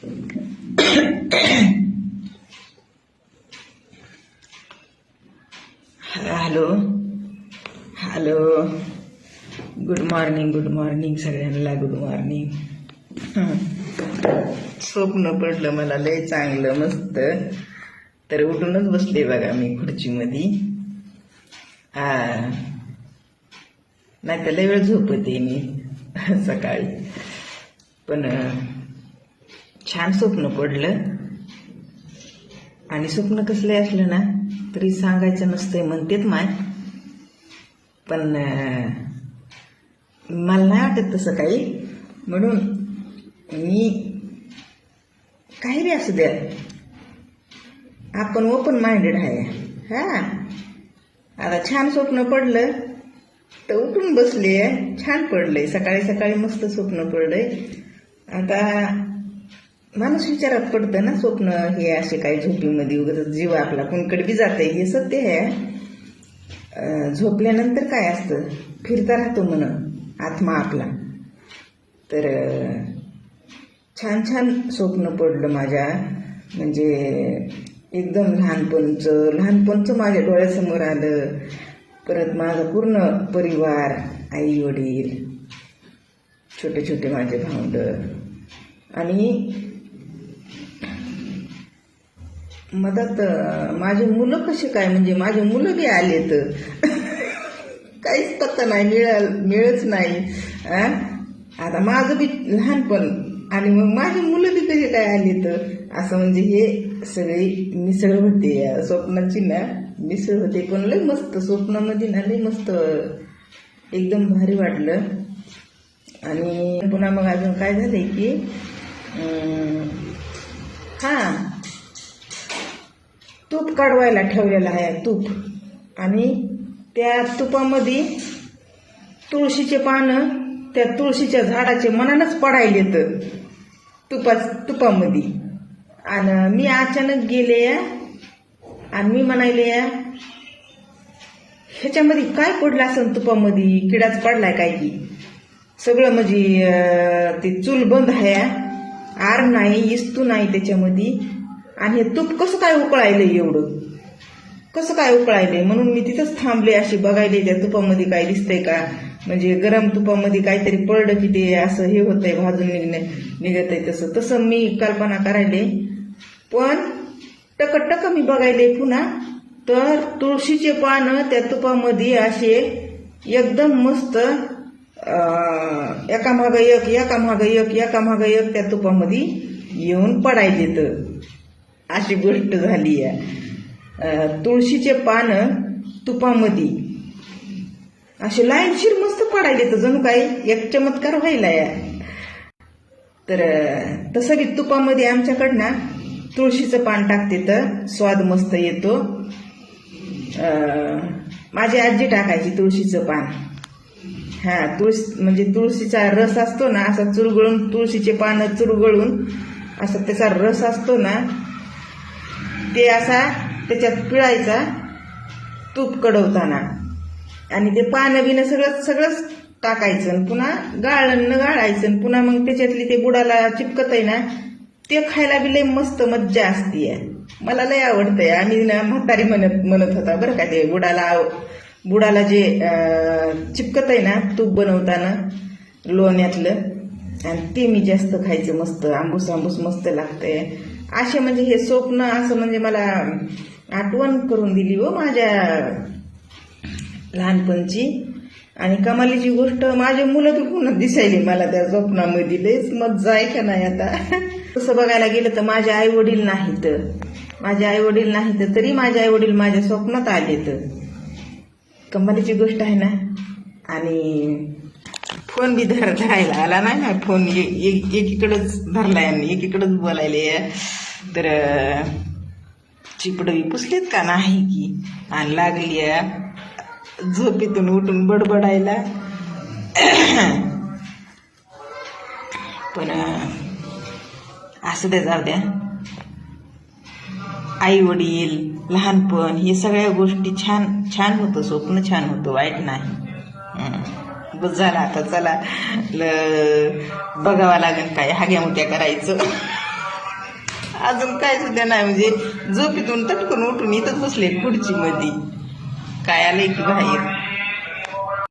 Hello hello, good morning सगळ्यांना, good morning. स्वप्न पडलं मला लय चांगलं मस्त, तर उठूनच बसले बघा मी खुर्चीमध्ये. नाही तर लय वेळ झोपते मी सकाळी, पण छान स्वप्न पडलं. आणि स्वप्न कसलं असलं ना तरी सांगायचं नसतंय म्हणतेत माय, पण मला नाही वाटत तसं काही, म्हणून मी काही बी असू द्या, आपण ओपन माइंडेड आहे. आता छान स्वप्न पडलं तर उठून बसले, छान पडलंय, सकाळी सकाळी मस्त स्वप्न पडलंय. आता माणूस विचारात पडतं ना, स्वप्न हे असे काही झोपीमध्ये वगैरे जीव आपला कोणकडे बी जाते, हे सत्य आहे. झोपल्यानंतर काय असतं, फिरता राहतो म्हण आत्मा आपला. तर छान छान स्वप्न पडलं माझ्या, म्हणजे एकदम लहानपणचं माझ्या डोळ्यासमोर आलं. परत माझा पूर्ण परिवार, आई वडील, छोटे छोटे माझे भावंड, आणि मधात माझे मुलं कसे काय, म्हणजे माझे मुलं बी आले तर काहीच पत्ता नाही, मिळच नाही. आता माझं बी लहानपण आणि मग माझे मुलं बी कसे काय आले तर, असं म्हणजे हे सगळे मिसळ होते स्वप्नाची ना, मिसळ होते. पण लय मस्त स्वप्नामध्ये ना, लय मस्त एकदम भारी वाटलं. आणि पुन्हा मग अजून काय झालंय की तूप काढवायला ठेवलेलं आहे, तूप. आणि त्या तुपामध्ये तुळशीचे पानं त्या तुळशीच्या झाडाचे मनानच पडायले तर तुपामध्ये. आणि मी अचानक गेले आणि मी म्हणाले, ह्याच्यामध्ये काय पडलं असं तुपामध्ये, किडाच पडलाय काय की. सगळं म्हणजे ते चूल बंद आहे, आर नाही, इस्तू नाही त्याच्यामध्ये. आणि हे तूप कसं काय उकळायलंय, एवढं कसं काय उकळायलंय. म्हणून मी तिथंच थांबले, अशी बघायले त्या तुपामध्ये काय दिसतंय का, म्हणजे गरम तुपामध्ये काहीतरी पडलं की ते असं हे होतंय, भाजून निघत आहे तसं मी कल्पना करायले. पण टक मी बघायले पुन्हा, तर तुळशीचे पानं त्या तुपामध्ये असे एकदम मस्त एकामागं एक त्या तुपामध्ये येऊन पडायचे. तर अशी गोष्ट झाली आहे. तुळशीचे पानं तुपामध्ये असे लाईनशीर मस्त पडायले, तर जणू काही एक चमत्कार व्हायला आहे. तर तसं बी तुपामध्ये आमच्याकडनं तुळशीचं पान टाकते तर स्वाद मस्त येतो. माझी आजी टाकायची तुळशीचं पान. म्हणजे तुळशीचा रस असतो ना, असा चुरगळून, तुळशीचे पानं चुरगळून असा त्याचा रस असतो ना, ते असा त्याच्यात पिळायचा तूप कडवताना, आणि ते पानं बिनं सगळंच टाकायचं, आणि पुन्हा गाळायचं, पुन्हा मग त्याच्यातली ते बुडाला चिपकत आहे ना, ते खायला बी लय मस्त मज्जा असते. मला लय आवडतंय. आम्ही ना म्हातारी म्हणत होता बरं का, ते बुडाला जे चिपकत आहे ना तूप बनवताना लोण्यातलं, आणि ते मी जास्त खायचं, मस्त आंबूस मस्त लागतंय. असे म्हणजे हे स्वप्न असं म्हणजे मला आठवण करून दिली हो माझ्या लहानपणची. आणि कमालीची गोष्ट, माझे मुलं बी पुन्हा दिसायली मला त्या स्वप्नामध्ये, लयच मज्जा आहे का नाही. आता तसं बघायला गेलं तर माझे आई वडील नाहीत, तरी माझे आई वडील माझ्या स्वप्नात आले, तर कमालीची गोष्ट आहे ना. आणि फोन बी धरायला आला नाही ना, फोन एकीकडेच धरलाय आणि एकीकडेच बोलायले. तर चिपड बी पुसलेत का नाही की, आणि लागली झोपेतून उठून बडबडायला. पण असं द्या, जाऊ द्या. आई वडील, लहानपण, हे सगळ्या गोष्टी छान होतं, स्वप्न छान होतं, वाईट नाही. बस झाला आता, चला बघावं लागेल काय हाग्या मोठ्या करायचं. अजून काय सुद्धा नाही, म्हणजे झोपेतून तटकून उठून इथंच बसले खुर्चीमध्ये. काय आलंय की बाहेर.